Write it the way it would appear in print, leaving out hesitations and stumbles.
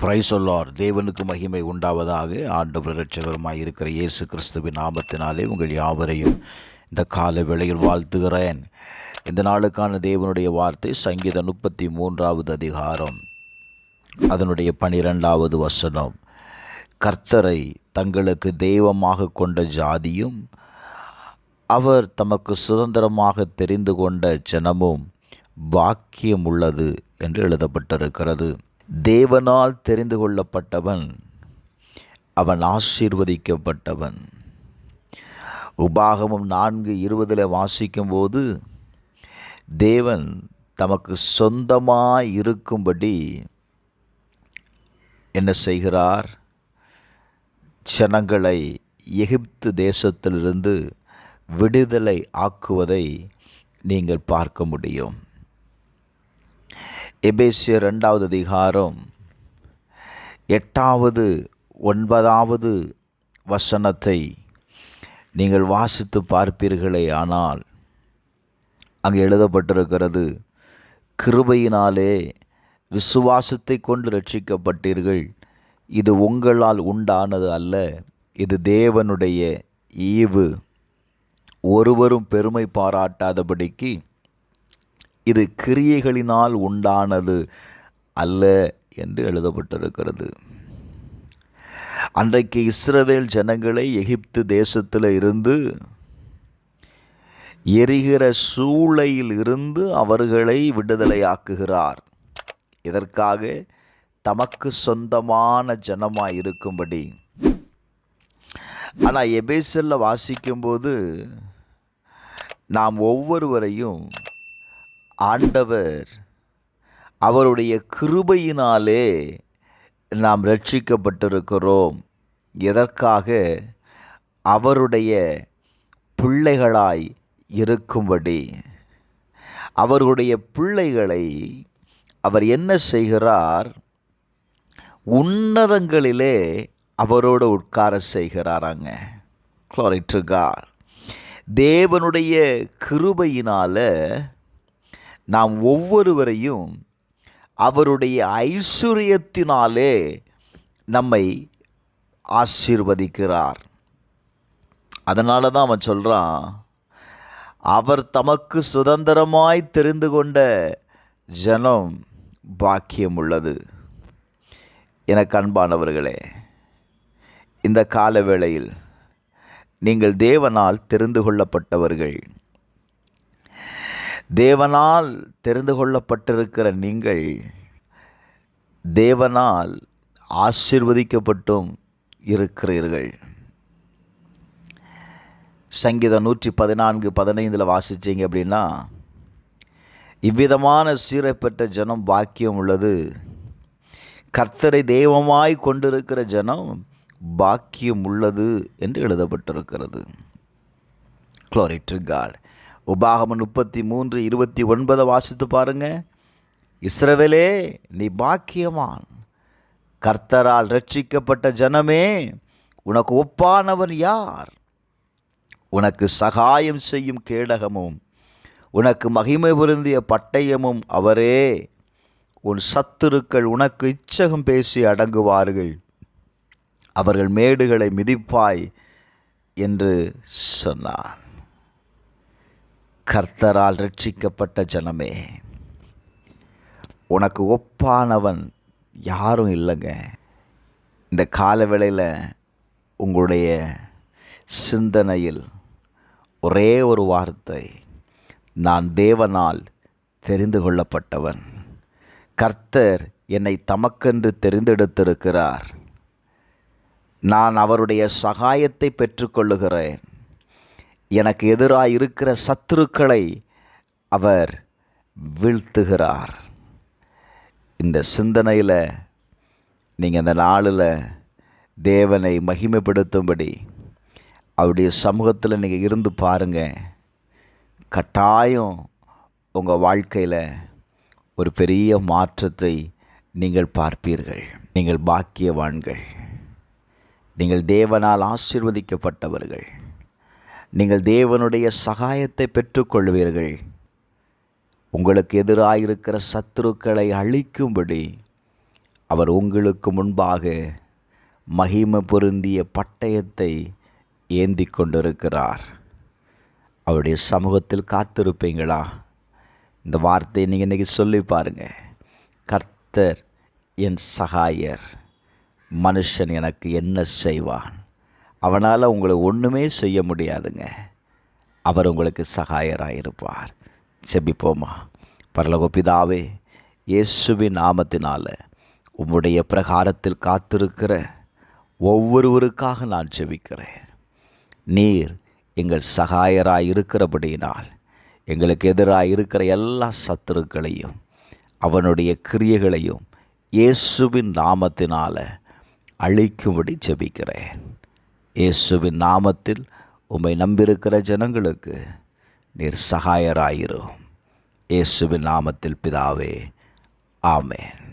Price Lord. தேவனுக்கு மகிமை உண்டாவதாக. ஆண்டவர் இரட்சகருமாய் இருக்கிற இயேசு கிறிஸ்துவின் நாமத்தினாலே உங்கள் யாவரையும் இந்த கால வேளையில் வாழ்த்துகிறேன். இந்த நாளுக்கான தேவனுடைய வார்த்தை சங்கீதம் 33வது அதிகாரம் அதனுடைய 12வது வசனம். கர்த்தரை தங்களுக்கு தெய்வமாக கொண்ட ஜாதியும் அவர் தமக்கு சுதந்திரமாக தெரிந்து கொண்ட ஜனமும் பாக்கியம் உள்ளது என்று எழுதப்பட்டிருக்கிறது. தேவனால் தெரிந்து கொள்ளப்பட்டவன் அவன் ஆசீர்வதிக்கப்பட்டவன். உபாகமம் 4:20 வாசிக்கும்போது தேவன் தமக்கு சொந்தமாய் இருக்கும்படி என்ன செய்கிறார்? ஜனங்களை எகிப்து தேசத்திலிருந்து விடுதலை ஆக்குவதை நீங்கள் பார்க்க முடியும். எபேசியர் 2வது அதிகாரம் 8வது 9வது வசனத்தை நீங்கள் வாசித்து பார்ப்பீர்களே ஆனால் அங்கே எழுதப்பட்டிருக்கிறது, கிருபையினாலே விசுவாசத்தை கொண்டு ரட்சிக்கப்பட்டீர்கள், இது உங்களால் உண்டானது அல்ல, இது தேவனுடைய ஈவு, ஒருவரும் பெருமை பாராட்டாதபடிக்கு இது கிரியைகளினால் உண்டானது அல்ல என்று எழுதப்பட்டிருக்கிறது. அன்றைக்கு இஸ்ரவேல் ஜனங்களை எகிப்து தேசத்தில் இருந்து எரிகிற சூளையில் இருந்து அவர்களை விடுதலையாக்குகிறார். இதற்காக தமக்கு சொந்தமான ஜனமாய் இருக்கும்படி. ஆனால் எபேசியரில் வாசிக்கும்போது நாம் ஒவ்வொருவரையும் ஆண்டவர் அவருடைய கிருபையினாலே நாம் ரட்சிக்கப்பட்டிருக்கிறோம். எதற்காக? அவருடைய பிள்ளைகளாய் இருக்கும்படி. அவருடைய பிள்ளைகளை அவர் என்ன செய்கிறார்? உன்னதங்களிலே அவரோடு உட்கார செய்கிறாராங்க. Glory to God. தேவனுடைய கிருபையினால நாம் ஒவ்வொருவரையும் அவருடைய ஐஸ்வர்யத்தினாலே நம்மை ஆசீர்வதிக்கிறார். அதனால தான் அவன் சொல்கிறான், அவர் தமக்கு சுதந்திரமாய் தெரிந்து கொண்ட ஜனம் பாக்கியம் உள்ளது. எனக்கு அன்பானவர்களே, இந்த கால வேளையில் நீங்கள் தேவனால் தெரிந்து கொள்ளப்பட்டவர்கள். தேவனால் தெரிந்து கொள்ளப்பட்டிருக்கிற நீங்கள் தேவனால் ஆசீர்வதிக்கப்பட்டும் இருக்கிறீர்கள். சங்கீதம் 114:15 வாசிச்சிங்க அப்படின்னா, இவ்விதமான சீரைப்பெற்ற ஜனம் பாக்கியம் உள்ளது, கர்த்தரை தெய்வமாய் கொண்டிருக்கிற ஜனம் பாக்கியம் உள்ளது என்று எழுதப்பட்டிருக்கிறது. Glory to God. உபாகமம் 33:29 வாசித்து பாருங்க. இஸ்ரவேலே, நீ பாக்கியவான், கர்த்தரால் ரட்சிக்கப்பட்ட ஜனமே, உனக்கு ஒப்பானவன் யார்? உனக்கு சகாயம் செய்யும் கேடகமும் உனக்கு மகிமை பொருந்திய பட்டயமும் அவரே. உன் சத்துருக்கள் உனக்கு இச்சகம் பேசி அடங்குவார்கள், அவர்கள் மேடுகளை மிதிப்பாய் என்று சொன்னார். கர்த்தரால் ரட்சிக்கப்பட்ட ஜனமே, உனக்கு ஒப்பானவன் யாரும் இல்லைங்க. இந்த கால வேளையில் உங்களுடைய சிந்தனையில் ஒரே ஒரு வார்த்தை, நான் தேவனால் தெரிந்து கொள்ளப்பட்டவன், கர்த்தர் என்னை தமக்கென்று தெரிந்தெடுத்திருக்கிறார், நான் அவருடைய சகாயத்தை பெற்றுக்கொள்ளுகிறேன், எனக்கு எதிராக இருக்கிற சத்துருக்களை அவர் வீழ்த்துகிறார். இந்த சிந்தனையில் நீங்கள் அந்த நாளில் தேவனை மகிமைப்படுத்தும்படி அவருடைய சமூகத்தில் நீங்கள் இருந்து பாருங்கள். கட்டாயம் உங்கள் வாழ்க்கையில் ஒரு பெரிய மாற்றத்தை நீங்கள் பார்ப்பீர்கள். நீங்கள் பாக்கியவான்கள், நீங்கள் தேவனால் ஆசீர்வதிக்கப்பட்டவர்கள், நீங்கள் தேவனுடைய சகாயத்தை பெற்றுக்கொள்வீர்கள். உங்களுக்கு எதிராயிருக்கிற சத்துருக்களை அழிக்கும்படி அவர் உங்களுக்கு முன்பாக மகிமை பொருந்திய பட்டயத்தை ஏந்தி கொண்டிருக்கிறார். அவருடைய சமூகத்தில் காத்திருப்பீங்களா? இந்த வார்த்தையை நீங்கள் இன்றைக்கி சொல்லி பாருங்கள். கர்த்தர் என் சகாயர், மனுஷன் எனக்கு என்ன செய்வான்? அவனால் உங்களை ஒன்றுமே செய்ய முடியாதுங்க. அவர் உங்களுக்கு சகாயராக இருப்பார். செபிப்போமா. பரலோக பிதாவே, இயேசுவின் நாமத்தினால் உம்முடைய பிரகாரத்தில் காத்திருக்கிற ஒவ்வொருவருக்காக நான் ஜெபிக்கிறேன். நீர் எங்கள் சகாயராக இருக்கிறபடியினால் எங்களுக்கு எதிராக இருக்கிற எல்லா சத்துருக்களையும் அவனுடைய கிரியைகளையும் இயேசுவின் நாமத்தினால் அழிக்கும்படி ஜெபிக்கிறேன். இயேசுவின் நாமத்தில் உம்மை நம்பியிருக்கிற ஜனங்களுக்கு நீர் சகாயராயிரும். இயேசுவின் நாமத்தில் பிதாவே, ஆமென்.